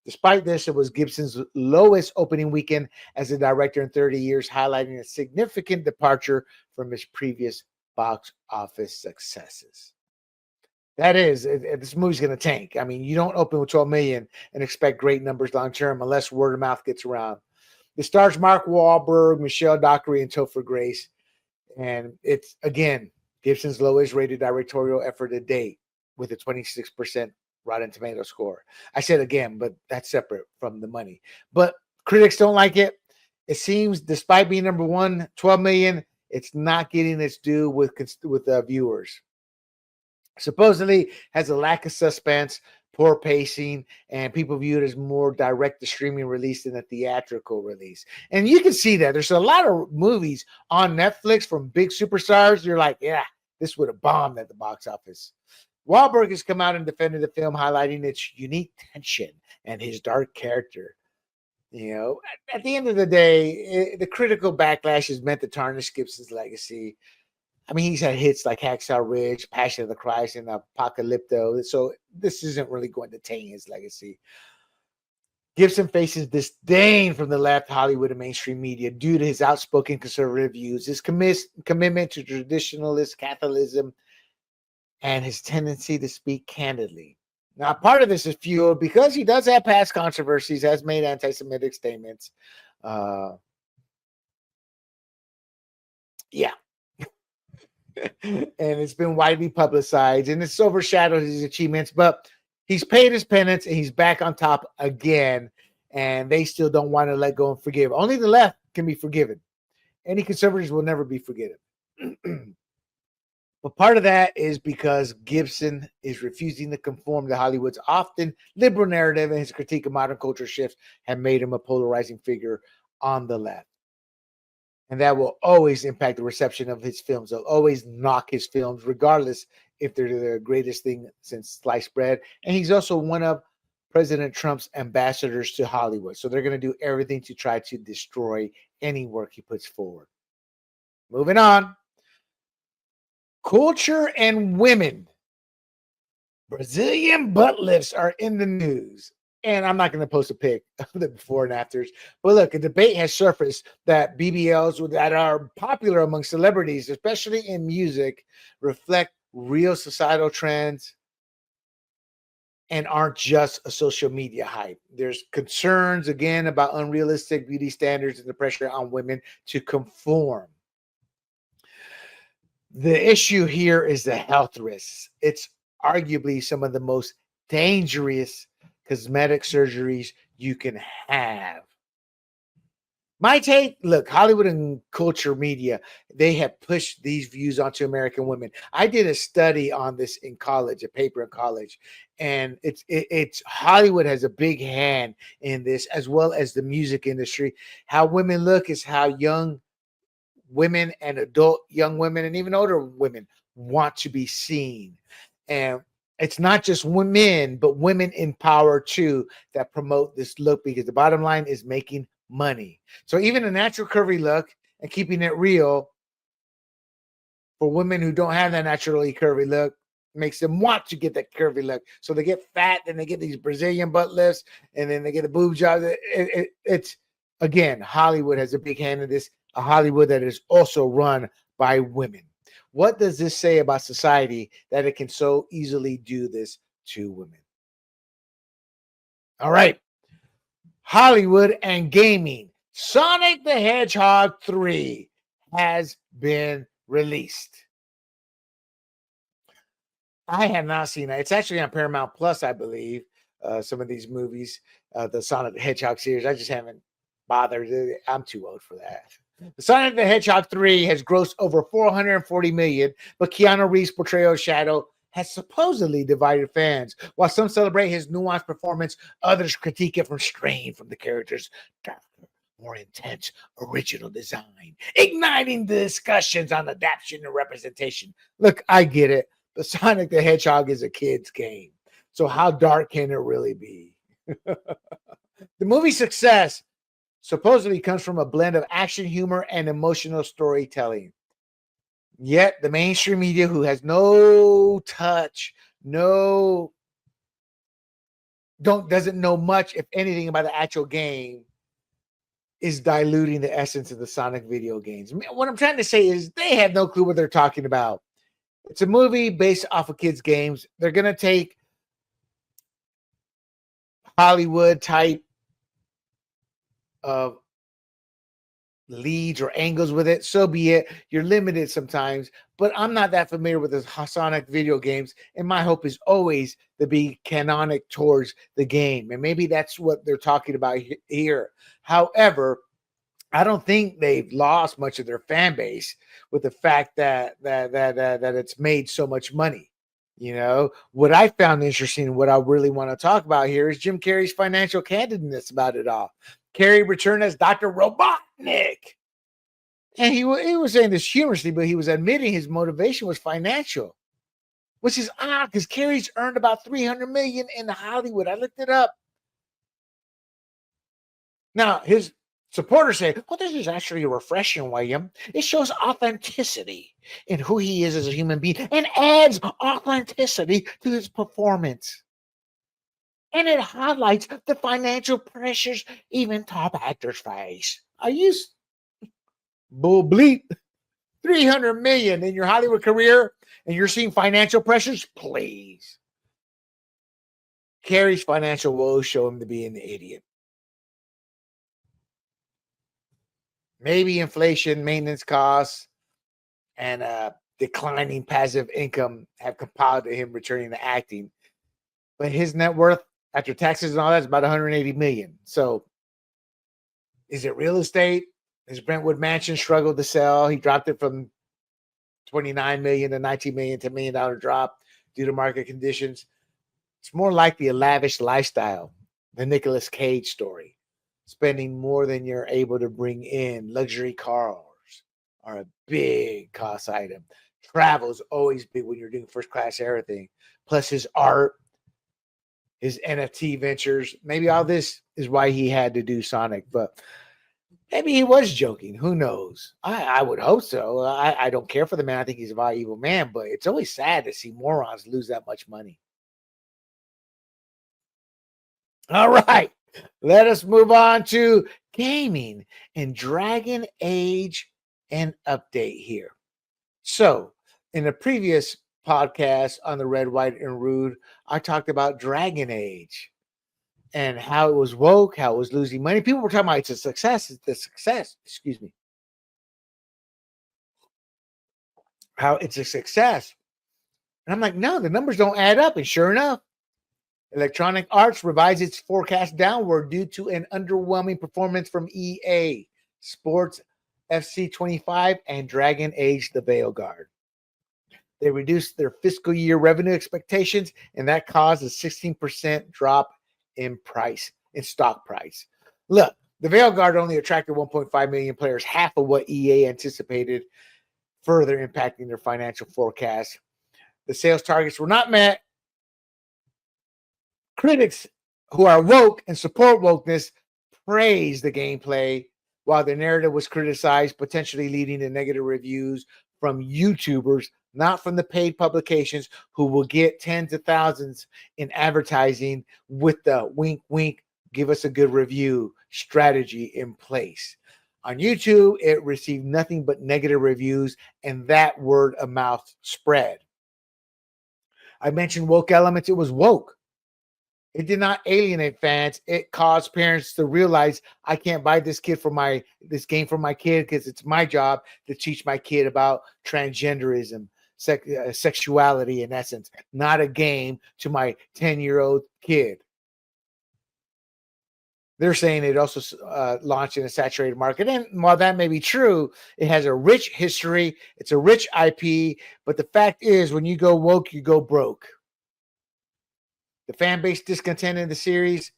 Despite this, it was Gibson's lowest opening weekend as a director in 30 years, highlighting a significant departure from his previous box office successes. That is, this movie's going to tank. I mean, you don't open with 12 million and expect great numbers long term unless word of mouth gets around. It stars Mark Wahlberg, Michelle Dockery, and Topher Grace. And it's, again, Gibson's lowest rated directorial effort to date with a 26% Rotten Tomato score. I said again, but that's separate from the money. But critics don't like it. It seems, despite being number one, 12 million, it's not getting its due with viewers. Supposedly has a lack of suspense, poor pacing, and people view it as more direct to streaming release than a theatrical release. And you can see that. There's a lot of movies on Netflix from big superstars. You're like, yeah, this would have bombed at the box office. Wahlberg has come out and defended the film, highlighting its unique tension and his dark character. You know, at the end of the day, the critical backlash is meant to tarnish Gibson's legacy. I mean, he's had hits like Hacksaw Ridge, Passion of the Christ, and Apocalypto. So this isn't really going to taint his legacy. Gibson faces disdain from the left, Hollywood, and mainstream media due to his outspoken conservative views, his commitment to traditionalist Catholicism, and his tendency to speak candidly. Now, part of this is fueled because he does have past controversies, has made anti-Semitic statements. Yeah. And it's been widely publicized, and it's overshadowed his achievements, but he's paid his penance, and he's back on top again, and they still don't want to let go and forgive. Only the left can be forgiven. Any conservatives will never be forgiven. But part of that is because Gibson is refusing to conform to Hollywood's often liberal narrative, and his critique of modern culture shifts have made him a polarizing figure on the left. And that will always impact the reception of his films. They'll always knock his films, regardless if they're the greatest thing since sliced bread. And he's also one of President Trump's ambassadors to Hollywood. So they're going to do everything to try to destroy any work he puts forward. Moving on. Culture and women. Brazilian butt lifts are in the news. And I'm not going to post a pic of the before and afters. But look, a debate has surfaced that BBLs that are popular among celebrities, especially in music, reflect real societal trends and aren't just a social media hype. There's concerns, again, about unrealistic beauty standards and the pressure on women to conform. The issue here is the health risks. It's arguably some of the most dangerous cosmetic surgeries you can have. My take, look, Hollywood and culture media, they have pushed these views onto American women. I did a study on this in college, a paper in college, and it's Hollywood has a big hand in this, as well as the music industry. How women look is how young women and adult young women and even older women want to be seen. And it's not just women, but women in power too that promote this look, because the bottom line is making money. So even a natural curvy look and keeping it real for women who don't have that naturally curvy look makes them want to get that curvy look. So they get fat, and they get these Brazilian butt lifts, and then they get a boob job. It's again, Hollywood has a big hand in this, a Hollywood that is also run by women. What does this say about society that it can so easily do this to women? All right. Hollywood and gaming. Sonic the Hedgehog 3 has been released. I have not seen it. It's actually on Paramount Plus, I believe. Some of these movies, the Sonic the Hedgehog series, I just haven't bothered. I'm too old for that. The Sonic the Hedgehog 3 has grossed over 440 million, but Keanu Reeves' portrayal of Shadow has supposedly divided fans. While some celebrate his nuanced performance, others critique it from strain from the character's darker, more intense, original design, igniting the discussions on adaptation and representation. Look, I get it. The Sonic the Hedgehog is a kid's game. So how dark can it really be? The movie's success supposedly comes from a blend of action humor and emotional storytelling. Yet the mainstream media, who has no touch, doesn't know much, if anything, about the actual game, is diluting the essence of the Sonic video games. What I'm trying to say is they have no clue what they're talking about. It's a movie based off of kids' games. They're going to take Hollywood type of leads or angles with it. So be it. You're limited sometimes, but I'm not that familiar with the Sonic video games. And my hope is always to be canonic towards the game. And maybe that's what they're talking about here. However, I don't think they've lost much of their fan base with the fact that it's made so much money. You know, what I found interesting, what I really want to talk about here is Jim Carrey's financial candidness about it all. Carrey returned as Dr. Robotnik. And he was saying this humorously, but he was admitting his motivation was financial, which is odd because Carrey's earned about $300 million in Hollywood. I looked it up. Now, his supporters say, well, this is actually refreshing, William. It shows authenticity in who he is as a human being and adds authenticity to his performance. And it highlights the financial pressures even top actors face. I use bull bleep 300 million in your Hollywood career and you're seeing financial pressures? Please. Carrey's financial woes show him to be an idiot. Maybe inflation, maintenance costs, and declining passive income have compiled to him returning to acting. But his net worth after taxes and all that is about 180 million. So is it real estate? His Brentwood mansion struggled to sell. He dropped it from 29 million to 19 million, $10 million drop due to market conditions. It's more likely a lavish lifestyle, the Nicolas Cage story. Spending more than you're able to bring in. Luxury cars are a big cost item. Travel is always big when you're doing first class everything. Plus his art, his NFT ventures. Maybe all this is why he had to do Sonic, but maybe he was joking. Who knows? I would hope so. I don't care for the man. I think he's a very evil man, but it's always sad to see morons lose that much money. All right. Let us move on to gaming and Dragon Age and update here. So, in the previous podcast on the Red, White, and Rude, I talked about Dragon Age and how it was woke, how it was losing money. People were talking about it's a success. It's a success. Excuse me. How it's a success. And I'm like, no, the numbers don't add up. And sure enough, Electronic Arts revised its forecast downward due to an underwhelming performance from EA Sports FC 25 and Dragon Age the Veilguard. They reduced their fiscal year revenue expectations, and that caused a 16% drop in stock price. Look, the Veilguard only attracted 1.5 million players, half of what EA anticipated, further impacting their financial forecast. The sales targets were not met. Critics who are woke and support wokeness praise the gameplay, while the narrative was criticized, potentially leading to negative reviews from YouTubers, not from the paid publications, who will get tens of thousands in advertising with the wink, wink, give us a good review strategy in place. On YouTube, it received nothing but negative reviews, and that word of mouth spread. I mentioned woke elements. It was woke. It did not alienate fans. It caused parents to realize I can't buy this game for my kid because it's my job to teach my kid about transgenderism, sexuality in essence, not a game to my 10-year-old kid. They're saying it also launched in a saturated market. And while that may be true, it has a rich history. It's a rich IP. But the fact is, when you go woke, you go broke. The fan base discontent in the series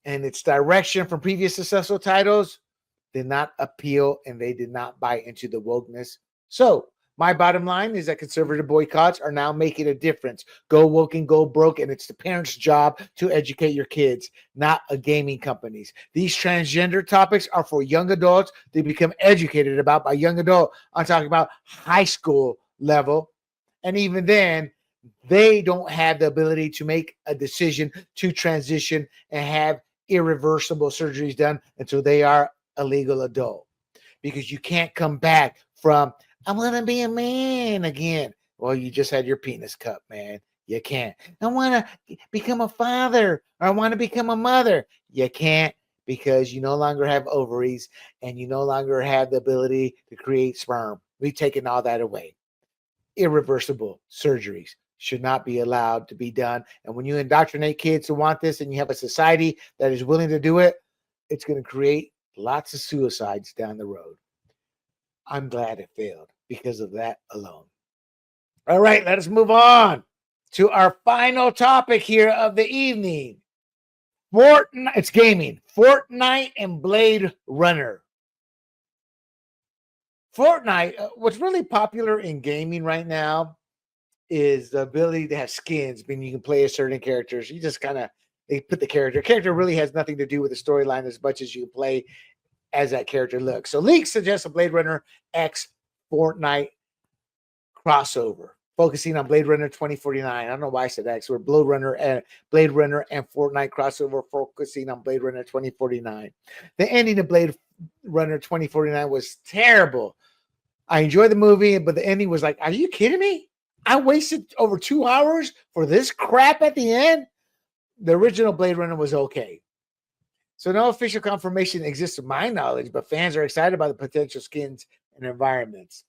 and its direction from previous successful titles did not appeal, and they did not buy into the wokeness. So my bottom line is that conservative boycotts are now making a difference. Go woke and go broke, and it's the parents' job to educate your kids, not a gaming companies. These transgender topics are for young adults to become educated about by young adult. I'm talking about high school level. And even then, they don't have the ability to make a decision to transition and have irreversible surgeries done until they are a legal adult, because you can't come back from I want to be a man again. Well, you just had your penis cut, man. You can't. I want to become a father, or I want to become a mother. You can't, because you no longer have ovaries and you no longer have the ability to create sperm. We've taken all that away. Irreversible surgeries should not be allowed to be done. And when you indoctrinate kids to want this and you have a society that is willing to do it, it's going to create lots of suicides down the road. I'm glad it failed because of that alone. All right, let us move on to our final topic here of the evening. Fortnite, it's gaming. Fortnite and Blade Runner. Fortnite, what's really popular in gaming right now is the ability to have skins, meaning you can play as certain characters. You just kind of, they put the character. Character really has nothing to do with the storyline as much as you can play as that character looks. So leaks suggest a Blade Runner X Fortnite crossover, focusing on Blade Runner 2049. I don't know why I said X. We're Blade Runner and Fortnite crossover, focusing on Blade Runner 2049. The ending of Blade Runner 2049 was terrible. I enjoyed the movie, but the ending was like, are you kidding me? I wasted over 2 hours for this crap at the end? The original Blade Runner was okay. So no official confirmation exists to my knowledge, but fans are excited about the potential skins and environments.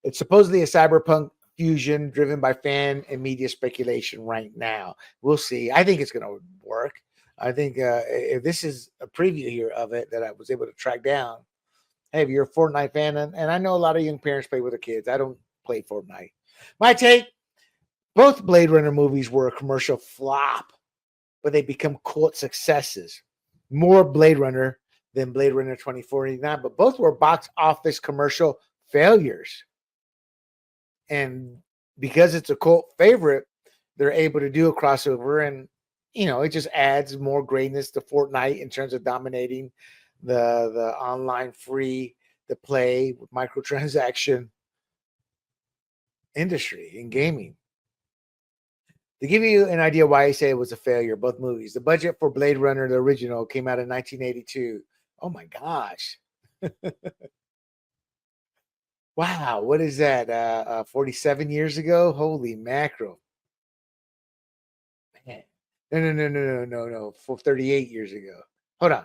It's supposedly a cyberpunk fusion driven by fan and media speculation right now. We'll see. I think it's going to work. I think if this is a preview here of it that I was able to track down, hey, if you're a Fortnite fan, and I know a lot of young parents play with their kids. I don't play Fortnite. My take, both Blade Runner movies were a commercial flop, but they become cult successes. More Blade Runner than Blade Runner 2049, but both were box office commercial failures. And because it's a cult favorite, they're able to do a crossover, and it just adds more greatness to Fortnite in terms of dominating the online free to play with microtransaction industry in gaming. To give you an idea why I say it was a failure, both movies, the budget for Blade Runner, the original, came out in 1982. Oh my gosh. Wow, what is that? 47 years ago? Holy mackerel. Man. No. For 38 years ago. Hold on.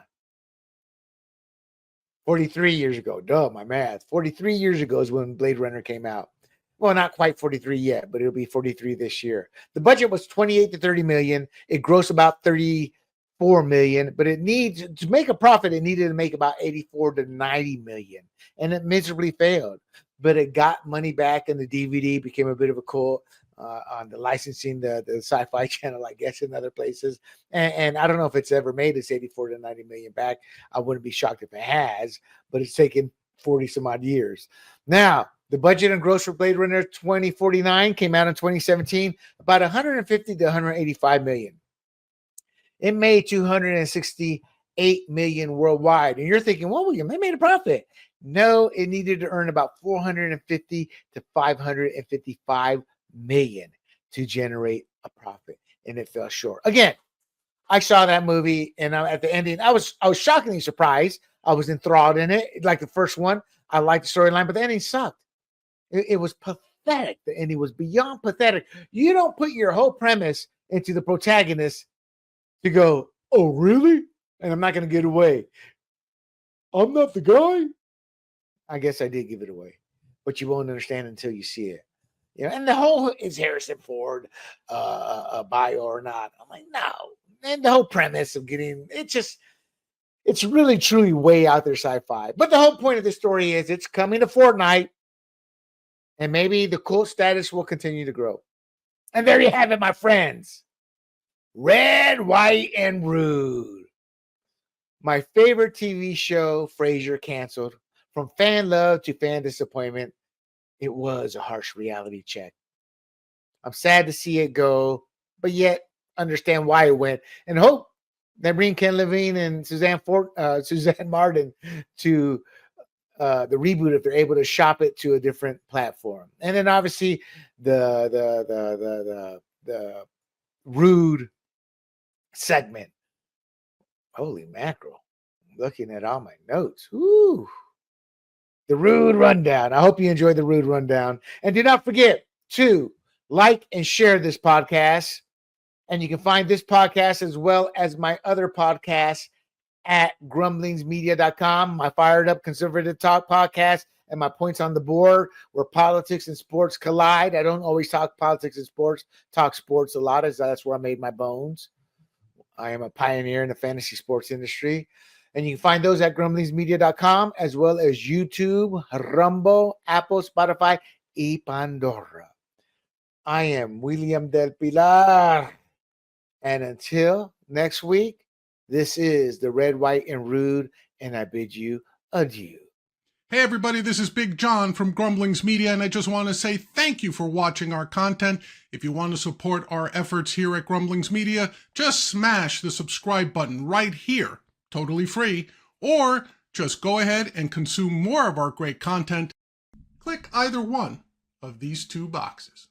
43 years ago. Duh, my math. 43 years ago is when Blade Runner came out. Well, not quite 43 yet, but it'll be 43 this year. The budget was 28 to 30 million. It grossed about 34 million, but it needs to make a profit. It needed to make about 84 to 90 million, and it miserably failed. But it got money back, and the DVD became a bit of a cult on the licensing, the Sci-Fi Channel, I guess, in other places. And I don't know if it's ever made its 84 to 90 million back. I wouldn't be shocked if it has, but it's taken 40 some odd years. Now, the budget and gross for Blade Runner 2049 came out in 2017, about 150 to 185 million. It made 268 million worldwide. And you're thinking, well, William, they made a profit. No, it needed to earn about 450 to 555 million to generate a profit, and it fell short. Again, I saw that movie, and at the ending, I was shockingly surprised. I was enthralled in it, like the first one. I liked the storyline, but the ending sucked. It was pathetic. The ending was beyond pathetic. You don't put your whole premise into the protagonist to go, oh, really? And I'm not going to get away. I'm not the guy. I guess I did give it away. but you won't understand until you see it. You know, and the whole is Harrison Ford a bio or not? I'm like, no. And the whole premise of getting it's really truly way out there sci-fi. But the whole point of this story is it's coming to Fortnite, and maybe the cult status will continue to grow. And there you have it, my friends. Red, White, and Rude. My favorite TV show, Frasier, canceled. From fan love to fan disappointment, it was a harsh reality check. I'm sad to see it go, but yet understand why it went, and hope they bring Ken Levine and Suzanne Martin to the reboot if they're able to shop it to a different platform. And then obviously the Rude segment. Holy mackerel! Looking at all my notes. Ooh. The Rude Rundown. I hope you enjoyed the Rude Rundown. And do not forget to like and share this podcast. And you can find this podcast as well as my other podcasts at grumblingsmedia.com, my Fired Up Conservative Talk podcast, and my Points on the Board, where politics and sports collide. I don't always talk politics and sports, talk sports a lot, as that's where I made my bones. I am a pioneer in the fantasy sports industry. And you can find those at grumblingsmedia.com, as well as YouTube, Rumble, Apple, Spotify, y Pandora. I am William Del Pilar. And until next week, this is the Red, White, and Rude, and I bid you adieu. Hey everybody, this is Big John from Grumblings Media, and I just want to say thank you for watching our content. If you want to support our efforts here at Grumblings Media, just smash the subscribe button right here, totally free, or just go ahead and consume more of our great content. Click either one of these two boxes.